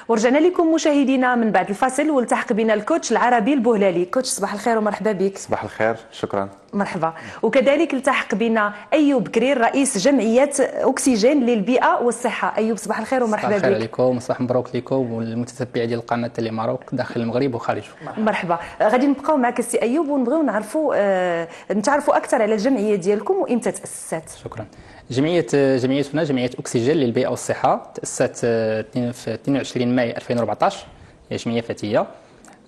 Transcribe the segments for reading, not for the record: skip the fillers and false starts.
ورجعنا لكم مشاهدينا من بعد الفاصل، والتحق بنا الكوتش العربي البوهلالي. كوتش صباح الخير ومرحبا بك. صباح الخير، شكرا. مرحبا. وكذلك التحق بنا ايوب كرير رئيس جمعيه اكسجين للبيئه والصحه. ايوب صباح الخير ومرحبا بك. صباح الخير عليكم وصباح مبروك لكم والمتتبعين ديال قناه تيليماروك داخل المغرب وخارجه. مرحبا. غادي نبقاو معك السي ايوب ونبغيو نعرفوا نتعرفوا اكثر على الجمعيه ديالكم وامتى تاسست. شكرا. جمعيتنا جمعيه اكسجين للبيئه والصحه تاسست في 22 ماي 2014. هي جمعيه فتيه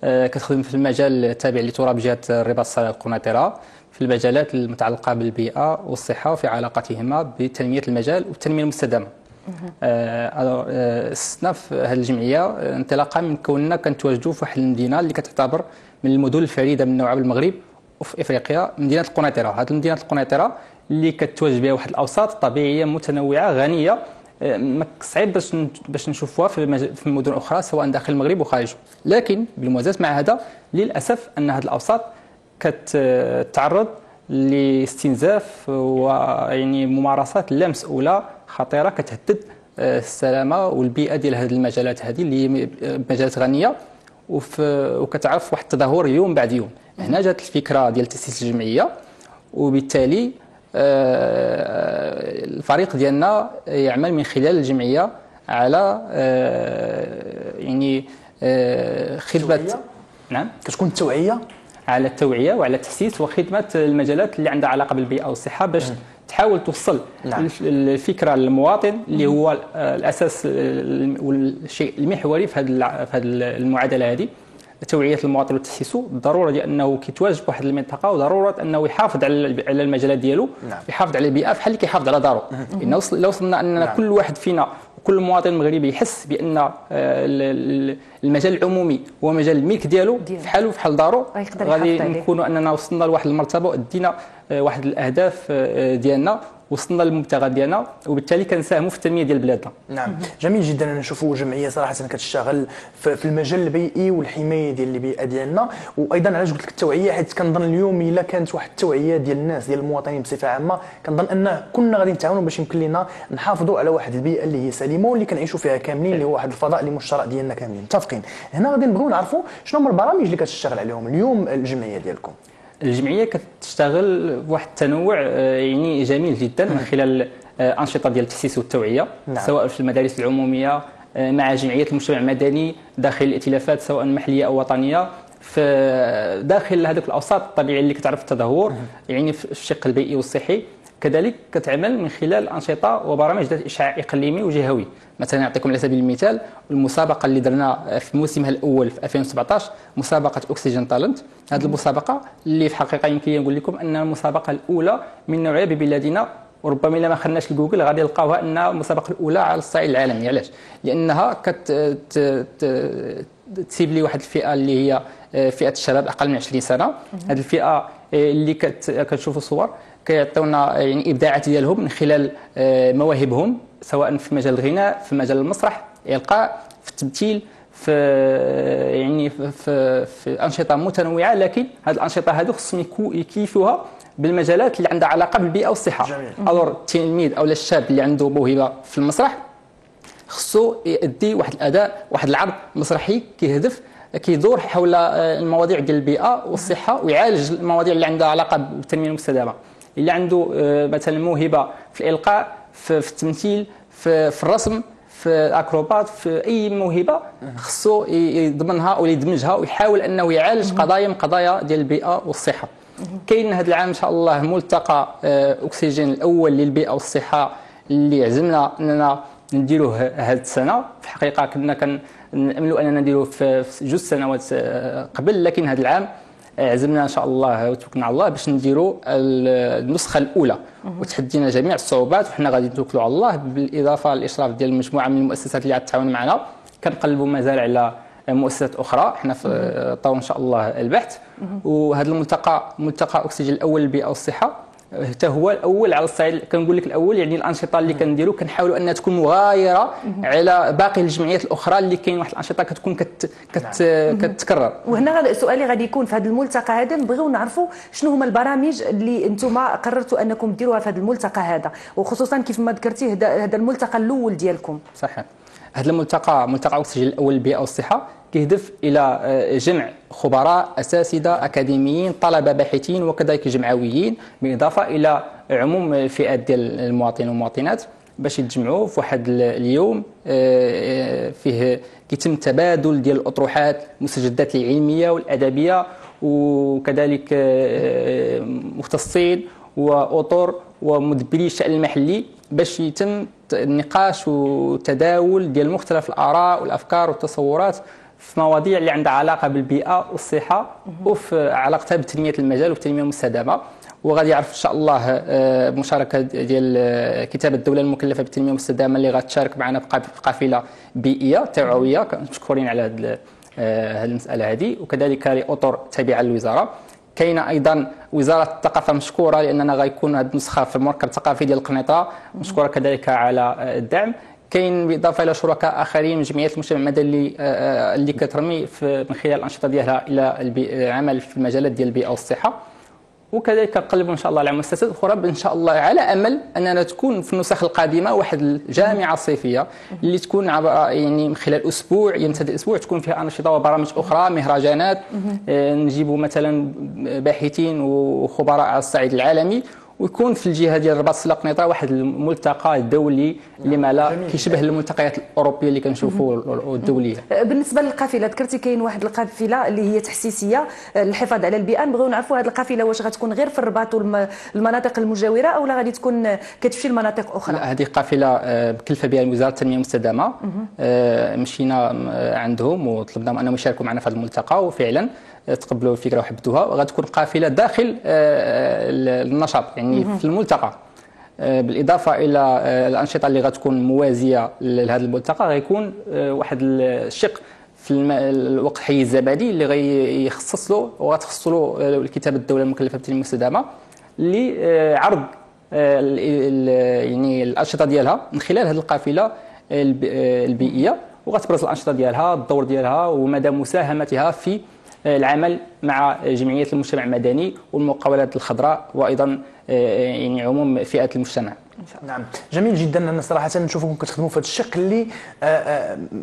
كتخدم في المجال التابع لتراب جهه الرباط الصالح القنيطره في المجالات المتعلقه بالبيئه والصحه وفي علاقتهما بتنميه المجال والتنميه المستدامه. اسسنا في هذه الجمعيه انطلاقا من كوننا كنتواجدوا في واحد المدينه اللي كتعتبر من المدن الفريده من نوعها بالمغرب وفي افريقيا، مدينه القنيطره. هذه مدينه القنيطره اللي كتواجد بها واحد الاوساط طبيعيه متنوعه غنيه صعيب باش نشوفوها في المدن الاخرى سواء داخل المغرب وخارجه. لكن بالموازاه مع هذا للاسف ان هذه الاوساط كتتعرض لاستنزاف ويعني ممارسات لا مسؤوله خطيره كتهدد السلامه والبيئه ديال هذه المجالات هذه اللي هي مجالات غنيه وكتعرف واحد التدهور يوم بعد يوم. هنا جات الفكره ديال تاسيس الجمعيه، وبالتالي الفريق ديالنا يعمل من خلال الجمعيه على يعني خدمه. نعم، كتكون التوعيه على التوعيه وعلى تحسيس وخدمه المجالات اللي عندها علاقه بالبيئه والصحه باش تحاول توصل الفكره للمواطن اللي هو الاساس والشيء المحوري في هذه المعادله هذه. توعيه المواطن وتحسيسه بالضروره ديال انه كيتواجد بواحد المنطقه وضروره انه يحافظ على المجالات ديالو. يحافظ على البيئه بحال اللي كيحافظ على دارو. لو وصلنا اننا كل واحد فينا وكل مواطن مغربي يحس بان المجال العمومي هو مجال الملك ديالو فحالو فحال دارو، غادي نكونوا اننا وصلنا لواحد المرتبه وادينا واحد الاهداف ديالنا، وصلنا للمبتغى ديالنا، وبالتالي كنساهموا في التنميه ديال بلادنا. نعم، جميل جدا. انا نشوفوا جمعيه صراحه كتشتغل في المجال البيئي والحمايه ديال البيئه ديالنا، وايضا علاش قلت لك التوعيه، حيت كنظن اليوم الا كانت واحد التوعيه ديال الناس ديال المواطنين بصفه عامه كنظن ان كنا غادي نتعاونوا باش يمكن لنا نحافظوا على واحد البيئه اللي هي سليمه واللي كنعيشوا فيها كاملين، اللي هو واحد الفضاء اللي مشترك ديالنا كاملين. متفقين. هنا غادي نبغيو نعرفوا شنو هما البرامج اللي كتشتغل عليهم اليوم الجمعيه ديالكم. الجمعيه كتشتغل بواحد التنوع يعني جميل جدا من خلال انشطه ديال التحسيس والتوعيه. سواء في المدارس العموميه مع جمعيات المجتمع المدني داخل الائتلافات سواء محليه او وطنيه، في داخل هذوك الاوساط الطبيعيه اللي كتعرف التدهور يعني في الشق البيئي والصحي. كذلك كتعمل من خلال انشطه وبرامج ذات اشعاع اقليمي وجهوي. مثلا نعطيكم على سبيل المثال المسابقه اللي درنا في موسمها الاول في 2017 مسابقه اكسجين تالنت. هذه المسابقه اللي في الحقيقه يمكن نقول لكم ان المسابقه الاولى من نوعها ببلادنا، وربما الا ما خدناش الجوجل غادي نلقاوها ان المسابقه الاولى على الصعيد العالمي. علاش؟ لانها تسيب لي واحد الفئه اللي هي فئه الشباب اقل من 20 سنه. هذه الفئه اللي كتشوفوا صور كيعطيونا يعني ابداعات ديالهم من خلال مواهبهم سواء في مجال الغناء، في مجال المسرح، الالقاء، في التمثيل، في يعني في انشطه متنوعه. لكن هذه الانشطه هذو خصهم يكيفوها بالمجالات اللي عندها علاقه بالبيئه والصحه. الور التلميذ او الشاب اللي عنده موهبه في المسرح خصو يؤدي واحد الاداء، واحد العرض مسرحي كيدور حول المواضيع ديال البيئه والصحه ويعالج المواضيع اللي عندها علاقه بالتنميه المستدامه. اللي عنده مثلا موهبه في الالقاء، في التمثيل، في الرسم، في الاكروبات، في اي موهبه خصو يضمنها او يدمجها ويحاول انه يعالج قضايا من قضايا ديال البيئه والصحه. كاين هذا العام ان شاء الله ملتقى اكسجين الاول للبيئه والصحه اللي عزمنا اننا نديروه هذه السنه. في الحقيقه كنا كنأملوا اننا نديروه في جوج سنوات قبل، لكن هذا العام عزمنا ان شاء الله وتوكلنا على الله باش نديروا النسخه الاولى، وتحدينا جميع الصعوبات وحنا غادي نتوكلوا على الله بالاضافه للاشراف ديال مجموعه من المؤسسات اللي غتعاون معنا. كنقلبوا مازال على مؤسسات اخرى، حنا في طور ان شاء الله البحث. وهذا الملتقى ملتقى اكسجين الاول للبيئه والصحه حتى هو الاول على الصعيد. كنقول لك الاول يعني الانشطه اللي كنديروا كنحاولوا انها تكون مغايره على باقي الجمعيات الاخرى اللي كاين واحد الانشطه كتكون كتكرر. وهنا سؤالي غادي يكون في هذا الملتقى هذا، نبغيو نعرفوا شنو هما البرامج اللي انتم قررتوا انكم ديروها في هذا الملتقى هذا، وخصوصا كيف ما ذكرتي هذا الملتقى الاول ديالكم. صحيح. هذا الملتقى، ملتقى أكسجين الأول للبيئة والصحة، كيهدف إلى جمع خبراء، أساتذة، أكاديميين، طلبة، باحثين، وكذلك جمعويين، بالإضافة إلى عموم الفئات ديال المواطنين والمواطنات، باش يتجمعوا في واحد اليوم فيه كيتم تبادل ديال الأطروحات، المستجدات العلمية والأدبية، وكذلك مختصين وأطر ومدبري الشأن المحلي، باش يتم النقاش وتداول ديال مختلف الآراء والأفكار والتصورات في مواضيع اللي عندها علاقة بالبيئة والصحة وفي علاقتها بتنمية المجال والتنمية المستدامة. وغادي يعرف ان شاء الله مشاركه ديال كتاب الدوله المكلفه بالتنميه المستدامه اللي غتشارك معنا بقافله بيئيه توعويه. مشكورين على هذه المساله هذه، وكذلك لاطر تابعه للوزاره. كاينه ايضا وزاره الثقافه مشكوره لاننا غيكون هذه النسخه في المركب الثقافي ديال القنيطره، مشكوره كذلك على الدعم. كاين بالاضافه الى شركاء اخرين من جمعيات المجتمع المدني اللي كترمي من خلال الانشطه ديالها الى العمل في المجالات ديال البيئه والصحه. وكذلك نقلبوا ان شاء الله على مؤسسات اخرى ان شاء الله، على امل اننا تكون في النسخ القادمه واحد الجامعه صيفيه اللي تكون يعني من خلال اسبوع يمتد اسبوع تكون فيها انشطه وبرامج اخرى، مهرجانات، نجيبوا مثلا باحثين وخبراء على الصعيد العالمي، ويكون في الجهه ديال الرباط السله قنيطره واحد الملتقى دولي لما لا كيشبه الملتقيات الاوروبيه اللي كنشوفوا الدوليه. بالنسبه للقافله، ذكرتي كاين واحد القافله اللي هي تحسيسيه للحفاظ على البيئه، نبغيو نعرفوا هذه القافله واش غتكون غير في الرباط والمناطق المجاوره او لا غادي تكون كتمشي لمناطق اخرى؟ هذه قافله مكلفه بها وزاره التنميه المستدامه، مشينا عندهم وطلبناهم انهم يشاركوا معنا في هذا الملتقى، وفعلا تقبلوا الفكره وحبتوها، وغتكون قافله داخل النشاط يعني في الملتقى. بالاضافه الى الانشطه اللي غتكون موازيه لهذا الملتقى، غيكون واحد الشق في الوقت حي الزبادي اللي غيخصص له وغتخصص له الكتاب الدوله المكلفه بالتنميه المستدامه لعرض يعني الانشطه ديالها من خلال هذه القافله البيئيه، وغتبرز الانشطه ديالها، الدور ديالها، ومدى مساهمتها في العمل مع جمعيات المجتمع المدني والمقاولات الخضراء، وايضا يعني عموم فئات المجتمع. نعم، جميل جدا. انا صراحه نشوفكم كتخدموا في هذا الشق اللي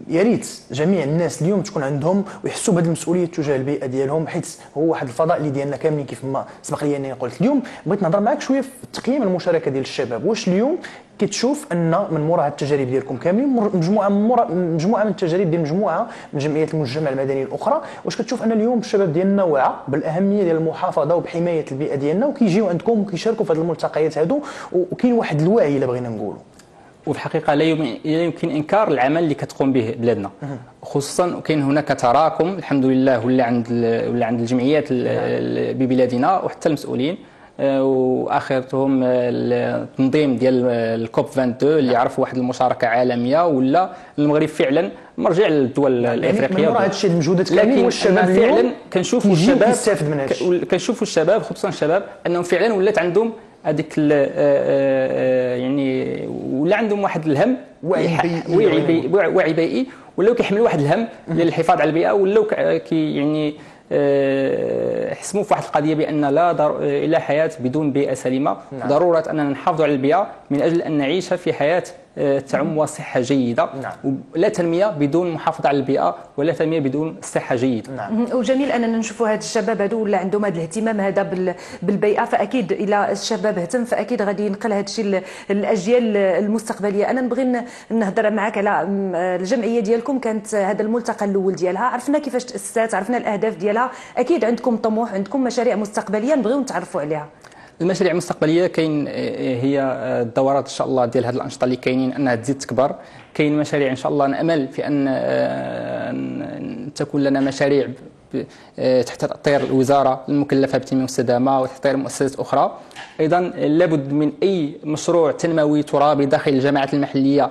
يا ريت جميع الناس اليوم تكون عندهم ويحسوا بهذه المسؤوليه تجاه البيئه ديالهم، حيت هو واحد الفضاء اللي ديالنا كاملين. كيف ما سبق لي اني قلت، اليوم بغيت نهضر معك شويه في تقييم المشاركه ديال الشباب. واش اليوم كتشوف ان من موراء التجارب ديالكم كاملين، مجموعه من التجارب ديال مجموعه من جمعيات المجتمع المدني الاخرى، واش كتشوف ان اليوم الشباب ديالنا واعى بالاهميه ديال المحافظه وبحمايه البيئه ديالنا وكيجيو عندكم وكيشاركوا في هذه الملتقيات هادو، وكاين واحد الوعي الا بغينا نقولوا؟ وفي الحقيقه لا يمكن انكار العمل اللي كتقوم به بلادنا، خصوصا كاين هناك تراكم الحمد لله ولا عند الجمعيات ببلادنا وحتى المسؤولين، واخرتهم التنظيم ديال الكوب 22 اللي عرف واحد المشاركه عالميه، ولا المغرب فعلا مرجع للدول الافريقيه. من وراء هذا الشيء المجهودات كاملين والشباب فعلا كنشوفوا الشباب يستافد من هذا، كنشوفوا الشباب خصوصا الشباب انهم فعلا ولات عندهم هذيك يعني ولا عندهم واحد الهم وعي بيئي، ولاو كيحملوا واحد الهم للحفاظ على البيئه، ولاو يعني حسموا في واحد القضيه بان لا حياه بدون بيئه سليمه. نعم. ضروره اننا نحافظوا على البيئه من اجل ان نعيش في حياه تعم وصحه جيده. نعم. ولا تنميه بدون محافظه على البيئه، ولا تنميه بدون صحه جيده. نعم. وجميل اننا نشوفوا هاد الشباب هادو ولا عندهم هذا الاهتمام هذا بالبيئه، فاكيد الى الشباب اهتم فاكيد غادي ينقل هذا الشيء للاجيال المستقبليه. انا نبغي نهضر معك على الجمعيه ديالكم. كانت هذا الملتقى الاول ديالها، عرفنا كيفاش تاسست، عرفنا الاهداف ديالها، اكيد عندكم طموح، عندكم مشاريع مستقبليه نبغيو نتعرفوا عليها. المشاريع المستقبليه كاين هي الدورات ان شاء الله ديال هذه الانشطه اللي كاينين انها تزيد تكبر. كاين مشاريع ان شاء الله نامل في ان تكون لنا مشاريع تحت تطير الوزاره المكلفه بالتنميه المستدامه وتحت تطير مؤسسات اخرى. ايضا لابد من اي مشروع تنموي ترابي داخل الجماعات المحليه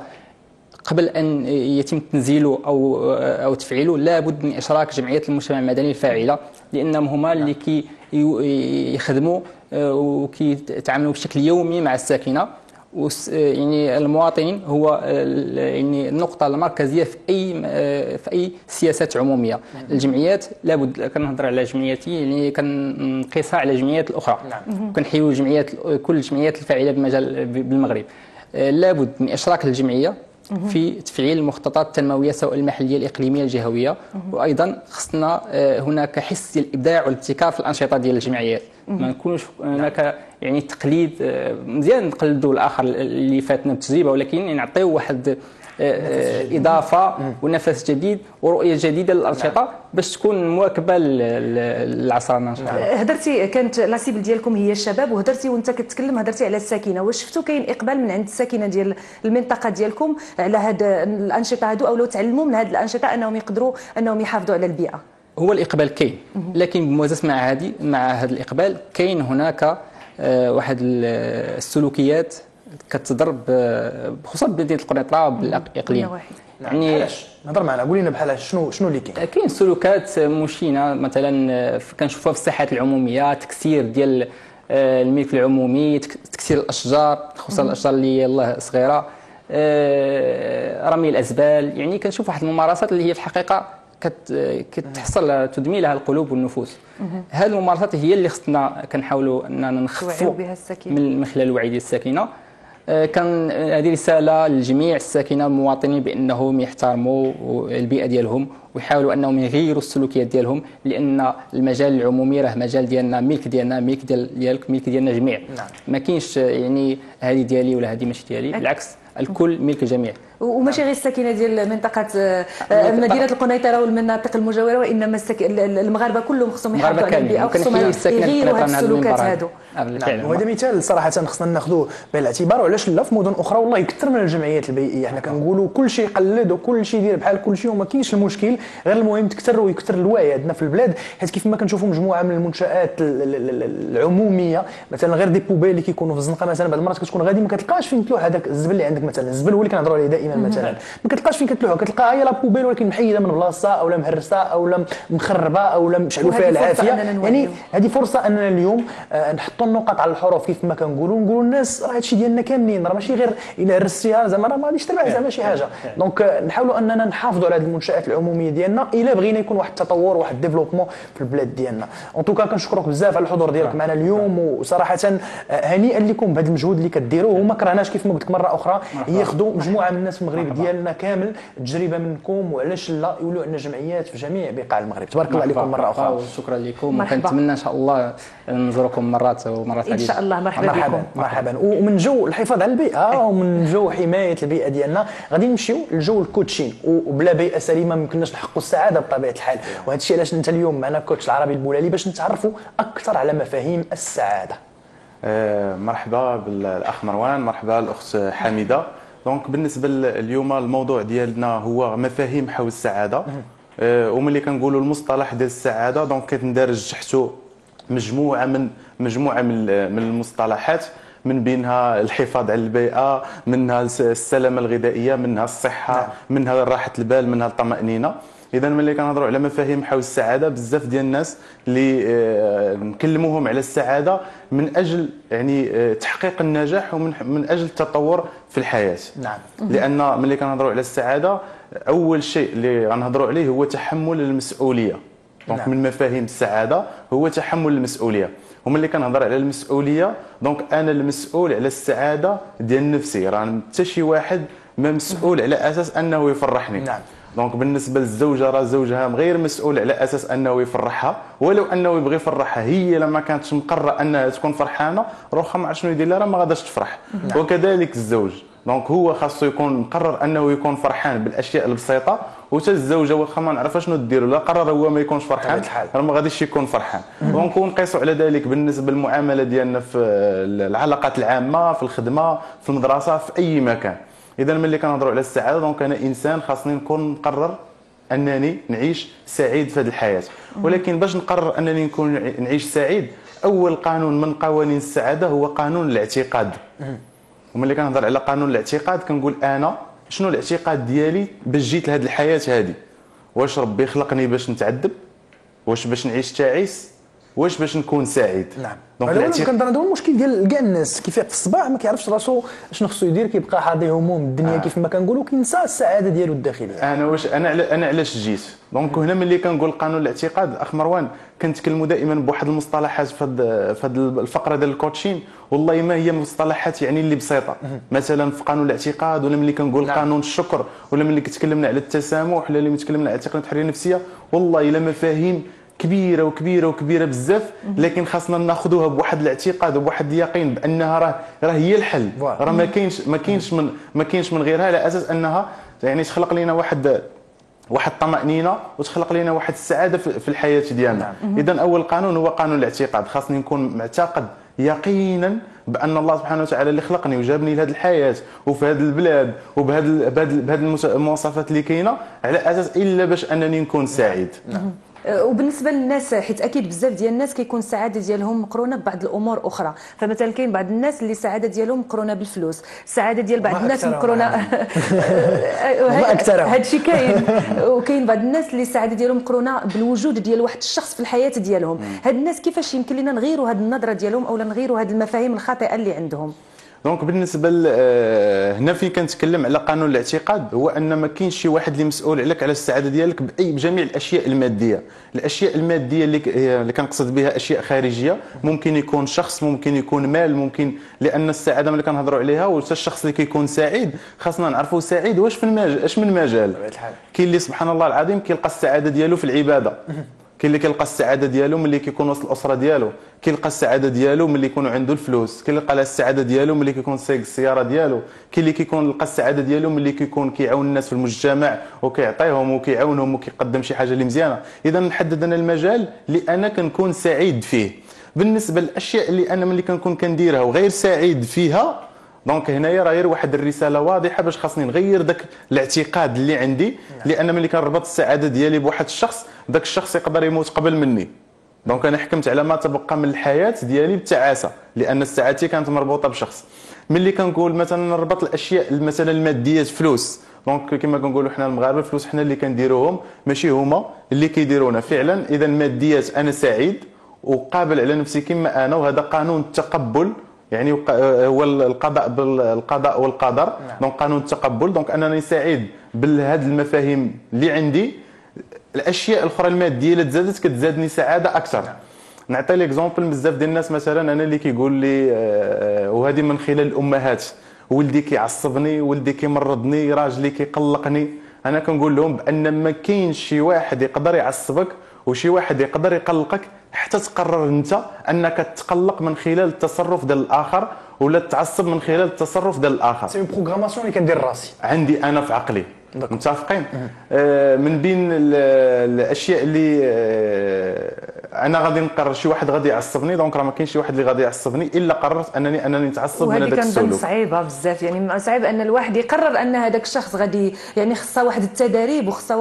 قبل ان يتم تنزيله او تفعيله، لابد من اشراك جمعيات المجتمع المدني الفاعله، لانهم هما اللي يخدموا وكيتعاملوا بشكل يومي مع الساكنه. يعني المواطن هو يعني النقطة المركزية في أي سياسات عمومية. الجمعيات لابد، كنهضر على جمعياتي يعني كنقيسها على الجمعيات الأخرى، كنحيو كل الجمعيات الفاعلة بالمجال بالمغرب. لابد من إشراك الجمعية في تفعيل المخططات التنمويه سواء المحليه الإقليمية الجهوية. وأيضا خصنا هناك حس ديال الإبداع والابتكار في الأنشطة ديال الجمعيات، ما نكونش هناك يعني تقليد. مزيان نقلدوا الآخر اللي فاتنا بتجربة، ولكن نعطيو واحد إضافة ونفس جديد ورؤية جديدة للأنشطة باش تكون مواكبة لعصرنا إن شاء الله. هدرتي كانت لاسيبل ديالكم هي الشباب، وهدرتي وانت كتكلم هدرتي على الساكنه، واش شفتوا كاين اقبال من عند الساكنه ديال المنطقه ديالكم على هاد الانشطه هادو، او لو تعلموا من هاد الانشطه انهم يحافظوا على البيئه؟ هو الإقبال كاين، لكن بموازاة مع هذا الإقبال كاين هناك واحد السلوكيات كتضرب خصوصا بمدينه القنيطره بالاقليم. يعني علاش نهضر معنا، قول لنا بحال شنو اللي كاين سلوكات مشينه، مثلا كنشوفوها في الساحات العموميه، تكسير ديال الملك العمومي، تكسير الاشجار خصوصا الاشجار اللي يلاه صغيره، رمي الازبال. يعني كنشوف واحد الممارسات اللي هي في الحقيقه كتحصل تدمي لها القلوب والنفوس. هذه الممارسات هي اللي خصنا كنحاولوا اننا نخفوا من خلال الوعي ديال الساكنه. كان هذه رساله لجميع الساكنه المواطنين بانهم يحترموا البيئه ديالهم ويحاولوا انهم يغيروا السلوكيات ديالهم، لان المجال العمومي راه مجال ديالنا، ملك ديالنا، ملك ديالك، ملك ديالنا جميع. ما كاينش يعني هذه ديالي ولا هذه ماشي ديالي، بالعكس الكل ملك الجميع. وماشي غير الساكنه ديال منطقه مدينه القنيطره والمناطق المجاوره، وانما المغاربه كلهم خصهم يحافظوا على البيئه وخصهم يغيروا هذه السلوكات هادو. وهذا مثال صراحه خصنا ناخذوه بعين الاعتبار، وعلاش لا في مدن اخرى والله يكثر من الجمعيات البيئيه. حنا كنقولوا كل شيء يقلد وكل شيء يدير بحال كل شيء، وما كاينش المشكل، غير المهم تكثر ويكثر الوعي عندنا في البلاد. حيت كيف ما كنشوفوا مجموعه من المنشات العموميه، مثلا غير دي بوبيل اللي كيكونوا في الزنقه، مثلا بعض المرات كتكون غادي ما كتلقاش فين تلوح هذاك الزبل اللي عندك. مثلا الزبل هو اللي كنهضروا عليه دائما، مثلا ما كتلقاش فين كتلوحها، كتلقاها هي لا بوبيل ولكن محيده من بلاصه او لا مهرسه او لا مخربه او لا مشعلوا فيها العافيه. يعني هذه فرصه اننا اليوم نحطوا النقط على الحروف كيف ما نقولوا الناس راه هادشي ديالنا كاملين، راه ماشي غير الا هرستيها زعما راه ما غاديش تربح زعما شي حاجه. دونك نحاولوا اننا نحافظوا على هذه المنشات العموميه ديالنا الا بغينا يكون واحد التطور وواحد الديفلوبمون في البلاد ديالنا. اون توكا كنشكرك بزاف على الحضور ديالك معنا اليوم، وصراحه هنيئا لكم بهذا المجهود اللي كديروه. وما كرهناش كيف ما قلت لك مره اخرى ياخذوا مجموعه من الناس في المغرب ديالنا كامل تجربه منكم، وعلاش لا يولوا عندنا جمعيات في جميع بقاع المغرب. تبارك الله عليكم مره اخرى وشكرا لكم، وكنتمنى ان شاء الله نزوركم مرات ومرات ان شاء الله. مرحبا بكم. مرحبا. ومن جو الحفاظ على البيئه ومن جو حمايه البيئه ديالنا غادي نمشيو لجو الكوتشين، وبلا بيئه سليمه ما يمكنناش نحققوا السعاده بطبيعه الحال. وهذا الشيء علاش انت اليوم معنا كوتش العربي البولالي باش نتعرفوا اكثر على مفاهيم السعاده. مرحبا بالاخ مروان، مرحبا الاخت حميده. دونك بالنسبه اليوم الموضوع ديالنا هو مفاهيم حول السعاده. وملي كنقولوا المصطلح ديال السعاده دونك كتندرج تحته مجموعه من المصطلحات، من بينها الحفاظ على البيئه، منها السلامه الغذائيه، منها الصحه، منها راحه البال، منها الطمانينه. اذا ملي كنهضروا على مفاهيم حول السعاده، بزاف ديال الناس اللي نكلموهم على السعاده من اجل يعني تحقيق النجاح ومن اجل التطور في الحياه. نعم. لان ملي كنهضروا على السعاده اول شيء اللي غنهضروا عليه هو تحمل المسؤوليه. دونك نعم. من مفاهيم السعاده هو تحمل المسؤوليه. وملي كنهضر على المسؤوليه دونك انا المسؤول على السعاده ديال نفسي، راه حتى شي واحد ما مسؤول على اساس انه يفرحني. نعم. دونك بالنسبه للزوجه راه زوجها غير مسؤول على اساس انه يفرحها، ولو انه يبغي يفرحها هي لما كانتش مقرره انها تكون فرحانه روحها ما عرف شنو يدير لها راه ما غاداش تفرح. نعم. وكذلك الزوج دونك هو خاصو يكون مقرر انه يكون فرحان بالاشياء البسيطه، وحتى الزوجه واخا ما نعرفها شنو دير لا قرر هو ما يكونش فرحان راه ما غاديش يكون فرحان. دونك نقيسوا على ذلك بالنسبه للمعامله ديالنا في العلاقات العامه، في الخدمه، في المدرسه، في اي مكان. اذا ملي كنهضروا على السعاده دونك انا انسان خاصني نكون مقرر انني نعيش سعيد في هذه الحياه. ولكن باش نقرر انني نكون نعيش سعيد، اول قانون من قوانين السعاده هو قانون الاعتقاد. وملي كنهضر على قانون الاعتقاد كنقول انا شنو الاعتقاد ديالي باش جيت لهذه الحياه هذه. واش ربي خلقني باش نتعذب؟ واش باش نعيش تعيس؟ واش باش نكون سعيد. نعم. دونك كنظن هذا هو المشكل ديال كاع الناس، كيفاق في الصباح ما كيعرفش راسو شنو خصو يدير، كيبقى حاضي هموم الدنيا كيف ما كنقولوا، كينسى السعاده ديالو الداخليه. انا علاش جيت دونك هنا ملي كنقول قانون الاعتقاد اخ مروان، كنتكلموا دائما بواحد المصطلحات في هذه الفقره ديال الكوتشين، والله ما هي مصطلحات يعني اللي بسيطه. مثلا في قانون الاعتقاد، ولا ملي كنقول قانون الشكر، ولا ملي كتكلمنا على التسامح، ولا ملي تكلمنا على تقنيه التحرير النفسيه، والله الا مفاهيم كبيره وكبيره وكبيره بزاف، لكن خاصنا ناخذوها بواحد الاعتقاد وبواحد اليقين بانها راه هي الحل. راه ما كاينش من غيرها، على اساس انها يعني تخلق لنا واحد الطمأنينة، وتخلق لنا واحد السعاده في الحياه ديالنا. اذا اول قانون هو قانون الاعتقاد، خاصني نكون معتقد يقينا بان الله سبحانه وتعالى اللي خلقني وجابني لهذه الحياه وفي هذه البلاد وبهذه المواصفات اللي كاينه، على اساس الا باش انني نكون سعيد. وبالنسبه للناس، حيت اكيد بزاف ديال الناس كيكون السعاده ديالهم مقرونه ببعض الامور اخرى، فمثلا كاين بعض الناس اللي السعاده ديالهم مقرونه بالفلوس، السعاده ديال بعض الناس مقرونه هذا الشيء كاين. وكاين بعض الناس اللي السعاده ديالهم مقرونه بالوجود ديال واحد الشخص في الحياه ديالهم. هاد الناس كيفاش يمكن لنا نغيروا هاد النظره ديالهم او نغيروا هاد المفاهيم الخاطئه اللي عندهم؟ دونك بالنسبه هنا فين كنتكلم على قانون الاعتقاد، هو ان ما كاينش شي واحد اللي مسؤول عليك على السعاده ديالك بجميع الاشياء الماديه. الاشياء الماديه اللي كنقصد بها اشياء خارجيه، ممكن يكون شخص، ممكن يكون مال، ممكن، لان السعاده ملي كنهضروا عليها، وحتى الشخص اللي كيكون سعيد خاصنا نعرفوا سعيد واش اش من مجال. كاين اللي سبحان الله العظيم كيلقى السعاده ديالو في العباده، كاين اللي كيلقى السعاده ديالو ملي كيكون وسط الاسره ديالو، كيلقى السعاده ديالو ملي يكون عنده الفلوس، كيلقى السعاده ديالو ملي كيكون سايق السياره ديالو، كاين اللي لقى السعاده ديالو ملي كيكون كيعاون الناس في المجتمع وكيعطيهم وكيعاونهم وكيقدم شي حاجه اللي مزيانه. اذا نحدد انا المجال اللي انا كنكون سعيد فيه. بالنسبه للاشياء اللي انا ملي كنكون كنديرها وغير سعيد فيها، دونك هنايا راه غير واحد الرساله واضحه باش خاصني نغير داك الاعتقاد اللي عندي، لان ملي كنربط السعاده ديالي بواحد الشخص، داك الشخص يقدر يموت قبل مني. دونك انا حكمت على ما تبقى من الحياه ديالي بالتعاسه، لان سعادتي كانت مربوطه بشخص. ملي كنقول مثلا نربط الاشياء مثلا الماديات، فلوس، دونك كما كنقولوا حنا المغاربه، الفلوس حنا اللي كنديروهم ماشي هما اللي كيديرونا فعلا. اذا الماديات انا سعيد وقابل على نفسي كما انا، وهذا قانون التقبل، يعني هو القضاء والقدر. دونك قانون التقبل، دونك انني سعيد بهذه المفاهيم اللي عندي. الاشياء الاخرى الماديه اللي تزادت كتزادني سعاده اكثر. نعطي ليكزومبل، بزاف ديال الناس مثلا انا اللي كيقول لي وهذه من خلال الامهات، ولدي كيعصبني، ولدي كيمرضني، راجلي كيقلقني، انا كنقول لهم بان ما كاينش شي واحد يقدر يعصبك وشي واحد يقدر يقلقك حتى تقرر انت انك تقلق من خلال التصرف ديال الاخر، ولا تعصب من خلال التصرف ديال الاخر. سي بروغراماسيون اللي كندير راسي عندي انا في عقلي. متفقين؟ من بين الاشياء اللي انا غادي نقرر شي واحد غادي يعصبني، دونك راه ما كاينش شي واحد اللي غادي يعصبني الا قررت انني نتعصب من هذاك السلوك. وهذه صعيبه بزاف، يعني صعيب ان الواحد يقرر ان هذاك الشخص غادي، يعني خصها واحد التداريب وخصها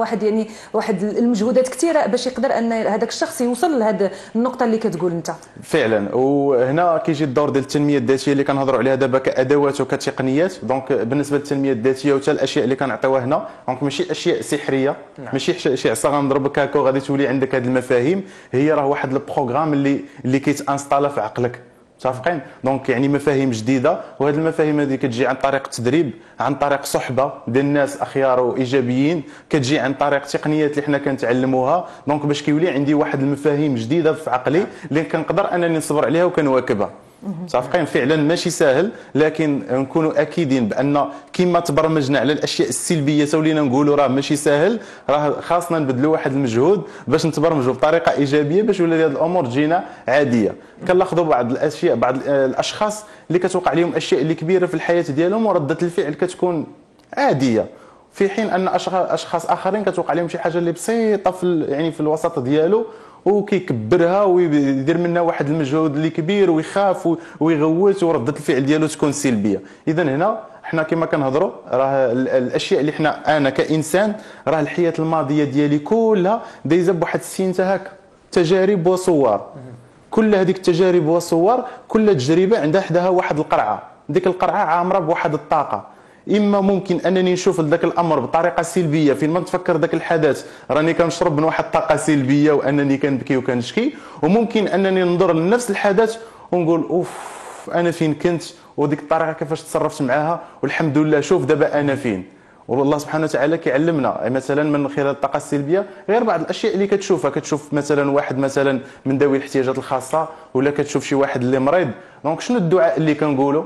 واحد المجهودات كثيره باش يقدر ان هذاك الشخص يوصل لهذه النقطه اللي كتقول انت. فعلا. وهنا كيجي الدور ديال التنميه الذاتيه اللي كنهضروا عليها دابا كادوات وكتقنيات. دونك بالنسبه للتنميه الذاتيه وحتى الاشياء اللي كنعطيوها هنا، دونك ماشي اشياء سحريه، ماشي شي عصا غنضربك هكا وغادي تولي عندك هذه المفاهيم. هي راه واحد البروغرام اللي كيتانستالا في عقلك. متفقين؟ دونك يعني مفاهيم جديده، وهذه المفاهيم هذه كتجي عن طريق التدريب، عن طريق صحبه ديال الناس اخيار وايجابيين، كتجي عن طريق تقنيات اللي حنا كنتعلموها. دونك باش كيولي عندي واحد المفاهيم جديده في عقلي اللي كنقدر انني نصبر عليها وكنواكبها. متفقين؟ فعلا ماشي ساهل، لكن نكونوا اكيدين بان كما تبرمجنا على الاشياء السلبيه تولينا نقولوا راه ماشي ساهل، راه خاصنا نبذلوا واحد المجهود باش نتبرمجوا بطريقه ايجابيه باش ولا هذه الامور تجينا عاديه. كنلاحظوا بعض الاشياء، بعض الاشخاص اللي كتوقع لهم اشياء اللي كبيره في الحياه ديالهم ورده الفعل كتكون عاديه، في حين ان اشخاص اخرين كتوقع لهم شي حاجه اللي بسيطه في الوسط ديالو وكيكبرها ويدير منها واحد المجهود اللي كبير ويخاف ويغوت ورده الفعل ديالو تكون سلبيه. اذا هنا حنا كما كنهضروا راه الاشياء اللي حنا انا كانسان راه الحياه الماضيه ديالي كلها دايزه بواحد السينته هكا، تجارب وصور. كل هذيك التجارب والصور كل تجربه عندها حداها واحد القرعه، ديك القرعه عامره بواحد الطاقه. اما ممكن انني نشوف ذاك الامر بطريقه سلبيه، فين ما نتفكر ذاك الحدث راني كنشرب من واحد الطاقه سلبيه وانني كنبكي وكنشكي، وممكن انني ننظر لنفس الحدث ونقول اوف انا فين كنت وديك الطريقه كيفاش تصرفت معاها والحمد لله شوف دابا انا فين. والله سبحانه وتعالى كيعلمنا مثلا من خلال الطاقه السلبيه غير بعض الاشياء اللي كتشوفها، كتشوف مثلا واحد مثلا من ذوي الاحتياجات الخاصه ولا كتشوف شي واحد اللي مريض، دونك شنو الدعاء اللي كنقولوا؟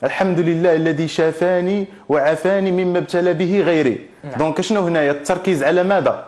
الحمد لله الذي شافاني وعافاني مما ابتلى به غيري. دونك شنو هنايا التركيز على ماذا؟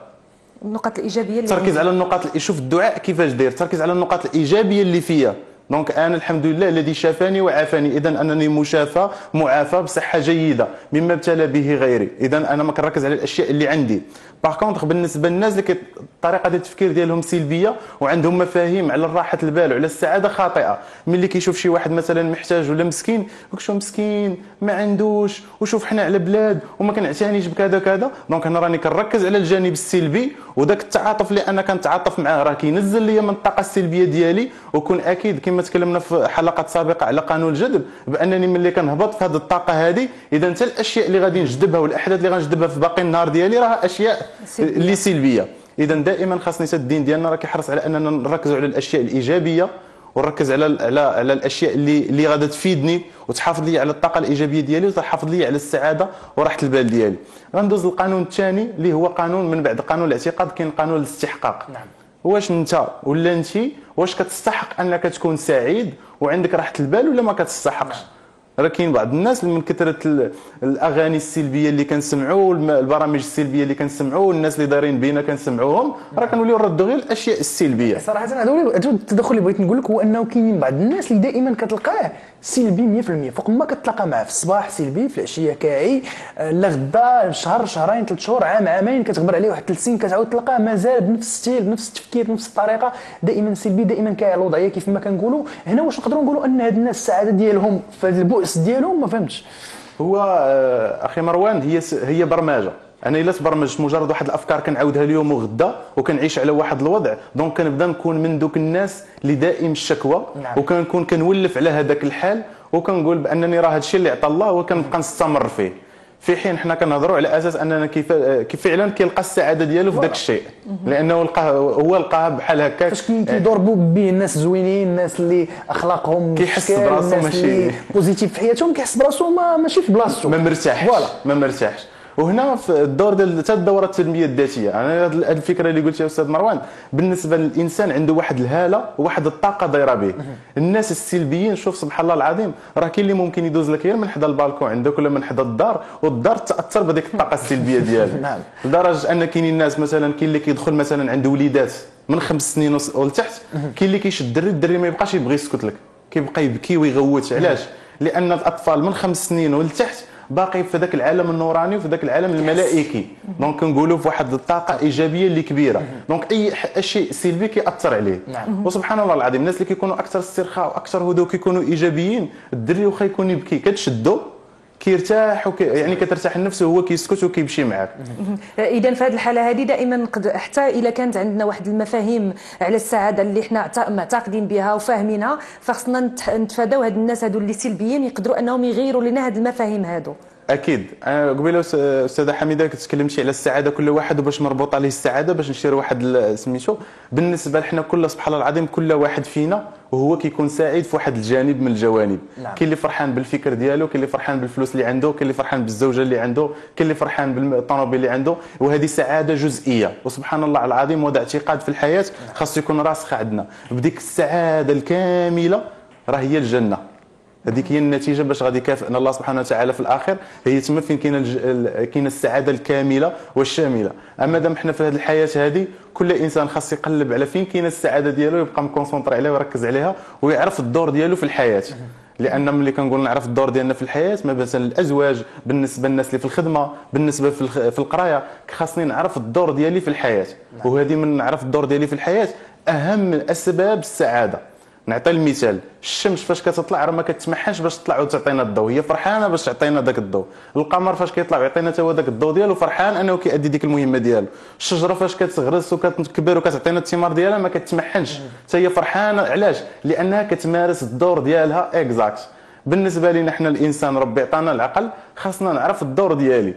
النقاط الايجابيه اللي تركيز على النقاط، شوف الدعاء كيفاش داير، تركيز على النقاط الايجابيه اللي فيا. دونك انا الحمد لله الذي شافاني وعافاني، اذا انني مشافى معافى بصحه جيده مما ابتلى به غيري، اذا انا ما كنركز على الاشياء اللي عندي. باغ كونطخ بالنسبه للناس اللي طريقه التفكير ديالهم سلبيه وعندهم مفاهيم على راحه البال وعلى السعاده خاطئه، ملي كيشوف شي واحد مثلا محتاج ولا مسكين يقول شو مسكين ما عندوش وشوف حنا على بلاد وما كنعتنيش بكذا كذا. دونك انا راني كنركز على الجانب السلبي، وذاك التعاطف اللي انا كنتعاطف معاه راه كينزل لي من الطاقه السلبيه ديالي، وكون اكيد كما تكلمنا في حلقات سابقه على قانون الجذب بانني ملي كنهبط في هذه الطاقه هذه، اذا حتى الاشياء اللي غادي نجذبها والاحداث اللي غنجذبها في باقي النهار ديالي راه اشياء اللي سلبيه. اذا دائما خاصني الدين ديالنا راه كيحرص على اننا نركزوا على الاشياء الايجابيه ونركز على الاشياء اللي غادا تفيدني وتحافظ لي على الطاقه الايجابيه ديالي وتحافظ لي على السعاده وراحه البال ديالي. غندوز للقانون الثاني اللي هو قانون من بعد قانون الاعتقاد، كاين قانون الاستحقاق. نعم. واش انت ولا انت واش كتستحق انك تكون سعيد وعندك راحه البال ولا ما كتستحقش؟ راه كاين بعض الناس من كثره الاغاني السلبيه اللي كنسمعوا البرامج السلبيه اللي كنسمعوا الناس اللي دايرين بينا كنسمعوهم راه كنوليو نردوا غير الاشياء السلبيه. صراحه هذا التدخل اللي بغيت نقول لك هو انه كاينين بعض الناس اللي دائما كتلقاه سلبي 100%، فوق ما كتلقى معاه في الصباح سلبي، في العشيه كاعي، لا غدا شهر شهرين 3 شهور عام عامين كتغبر عليه واحد 3 سنين كتعاود تلقاه مازال بنفس الستيل بنفس التفكير بنفس الطريقه، دائما سلبي دائما كاعي على الوضعيه كيف ما كنقولوا. هنا واش نقدروا نقولوا ان هاد الناس السعاده ديالهم في هذا البؤس ديالهم؟ ما فهمتش. هو اخي مروان هي برمجه، انا الا تبرمجت مجرد واحد الافكار كنعاودها اليوم وغدا وكنعيش على واحد الوضع، دونك كنبدا نكون من دوك الناس اللي دائم الشكوى. نعم. وكنكون كنولف على هذاك الحال وكنقول بانني راه هادشي اللي عطى الله وكنبقى نستمر فيه، في حين حنا كنهضروا على اساس اننا كيف فعلا كيلقى السعاده ديالو في ذاك الشيء، لانه هو لقاها بحال هكاك. فاش كيضربوا به الناس زوينين، الناس اللي اخلاقهم كيحس براسو ماشي بوزيتيف في حياتهم، كيحس براسو ماشي في بلاصتو، ما مرتاحش ما مرتاحش. وهنا في الدور ديال حتى الدوره التنميه الذاتيه، انا هذه الفكره اللي قلتها استاذ مروان بالنسبه للانسان عنده واحد الهاله وواحد الطاقه دايره به. الناس السلبيين شوف سبحان الله العظيم راه كاين اللي ممكن يدوز لك غير من حدا البالكون عندك ولا من حدا الدار والدار تاثر بهذيك الطاقه السلبيه ديالها. نعم. لدرجه ان كاينين الناس مثلا كاين اللي كيدخل مثلا عنده وليدات من 5 سنين ولتحت، كاين اللي كيشد الدري ما يبقاش يبغي يسكت لك، كيبقى يبكي ويغوت. علاش؟ لان الاطفال من 5 سنين ولتحت باقي في ذاك العالم النوراني وفي ذاك العالم الملائكي، دونك كنقولوا في واحد الطاقه ايجابيه اللي كبيره، دونك اي شيء سلبي كيأثر عليه. نعم. وسبحان الله العظيم الناس اللي كيكونوا اكثر استرخاء واكثر هدوء كيكونوا ايجابيين، الدري واخا يكون يبكي كتشدو كيرتاح يعني كترتاح النفس وهو كيسكت وكيمشي معاك. اذا في هذه الحاله هذه دائما حتى اذا كانت عندنا واحد المفاهيم على السعاده اللي حنا معتقدين بها وفاهمينها، فخصنا نتفاداو هاد الناس هادو اللي سلبيين يقدروا انهم يغيروا لنا هاد المفاهيم هادو. اكيد. انا قبيله استاذه حميده كتكلمتي على السعاده كل واحد وباش مربوط عليه السعاده باش نشير واحد سميتو. بالنسبه لحنا كل سبحان الله العظيم كل واحد فينا وهو كيكون سعيد في واحد الجانب من الجوانب. نعم. كاين اللي فرحان بالفكر ديالو، كاين اللي فرحان بالفلوس اللي عنده، كاين اللي فرحان بالزوجه اللي عنده، كاين اللي فرحان بالطوموبيل اللي عنده، وهذه سعاده جزئيه. وسبحان الله العظيم وهذا اعتقاد في الحياه خاص يكون راسخ عندنا. بديك السعاده الكامله راه هي الجنه، هذيك هي النتيجه باش غادي يكافئنا الله سبحانه وتعالى في الاخر، هي تما فين كاين السعاده الكامله والشامله. اما دام حنا في هذه الحياه هذه كل انسان خاص يقلب على فين كاين السعاده ديالو، يبقى مكونسونطري عليها ويركز عليها ويعرف الدور ديالو في الحياه. لان ملي كنقول نعرف الدور ديالنا في الحياه، مثلا الازواج بالنسبه للناس اللي في الخدمه، بالنسبه في القرايه، خاصني نعرف الدور ديالي في الحياه. وهذه من نعرف الدور ديالي في الحياه اهم اسباب السعاده. نعطي المثال، الشمس فاش كتطلع راه ما كتسمحش باش تطلع وتعطينا الضوء، هي فرحانه باش تعطينا داك الضوء. القمر فاش كيطلع ويعطينا حتى هو داك الضوء ديالو فرحان انه كيأدي ديك المهمه ديالو. الشجره فاش كتغرس وكتكبر وكتعطينا الثمار ديالها ما كتسمحنش حتى هي فرحانه. علاش؟ لانها كتمارس الدور ديالها اكزاكت. بالنسبه لنا حنا الانسان ربي عطانا العقل، خاصنا نعرف الدور ديالي.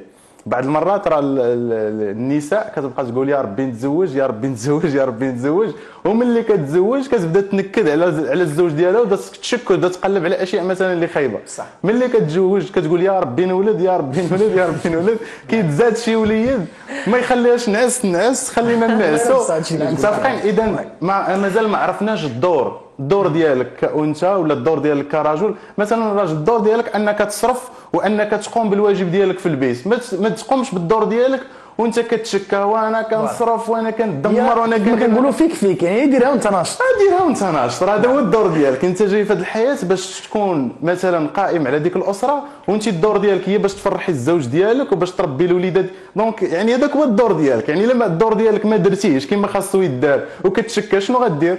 بعض المرات راه النساء كتبقى تقول يا ربي نتزوج يا ربي نتزوج يا ربي نتزوج، وملي كتزوج كتبدا تنكد على الزوج ديالها وبدا تشك وبدا تقلب على اشياء مثلا اللي خايبه. صح. ملي كتزوج كتقول يا ربي نولد يا ربي نولد يا ربي نولد، كيتزاد شي وليد ما يخليهاش نعس خلينا نعسوا. متفقين؟ اذا مازال ما عرفناش الدور ديالك كأنثى ولا الدور ديالك كرجل. مثلا الراجل الدور ديالك انك تصرف وانك تقوم بالواجب ديالك في البيت، ما تقومش بالدور ديالك وانت كتشكى وانا كنصرف وانا كندمر وانا كنقولوا فيك يعني ديرها وانت ناشط. ديرها وانت ناشط، هذا هو الدور ديالك. انت جاي في هذه الحياه باش تكون مثلا قائم على ديك الاسره، وانت الدور ديالك هي باش تفرحي الزوج ديالك وباش تربي الوليدات. دونك يعني هذاك هو الدور ديالك. يعني لما الدور ديالك ما درتيهش كما خاصو يدار وكتشكى، شنو غدير؟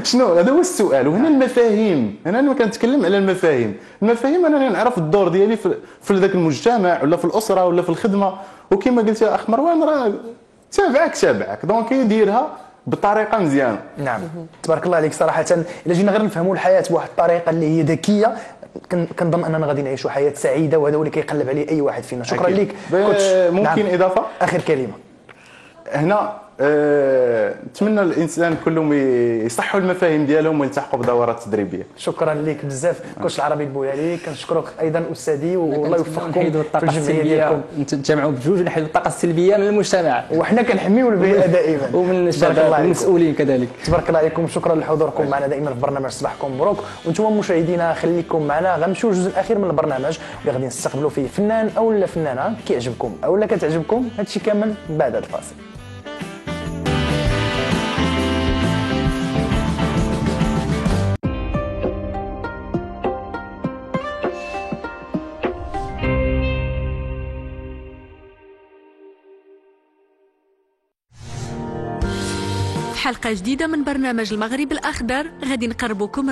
شنو؟ هذا هو السؤال. وهنا المفاهيم، انا كنتكلم على المفاهيم انني نعرف الدور ديالي في ذاك المجتمع ولا في الاسره ولا في الخدمه. وكما قلت يا اخ مروان راه تابعك دونك يديرها بطريقه مزيانه. نعم تبارك الله عليك. صراحه الا جينا غير نفهموا الحياه بواحد الطريقه اللي هي ذكيه، كنظن اننا غادي نعيشوا حياه سعيده، وهذا هو اللي كيقلب عليه اي واحد فينا. شكرا لك كوتش. ممكن نعم. اضافه اخر كلمه هنا. نتمنى الانسان كلهم يصحوا المفاهيم ديالهم ويلتحقوا بدورات تدريبيه. شكرا لك بزاف كوتش العربي البويالي، كنشكرك ايضا استاذي، والله يوفقكم في الجمعيه ديالكم. نتجمعوا بجوج نحيدوا الطاقه السلبيه من المجتمع، وحنا كنحميو البيئه دائما ومن الشباب والمسؤولين كذلك. تبارك الله عليكم. شكرا لحضوركم معنا دائما في برنامج صباحكم مبروك. وانتم مشاهدينا خليكم معنا، غنمشيو للجزء الاخير من البرنامج اللي غادي نستقبلوا فيه فنان او لا فنانه كيعجبكم او لا كتعجبكم. هادشي كامل بعد هذا الفاصل. حلقة جديدة من برنامج المغرب الأخضر غادي نقربوكم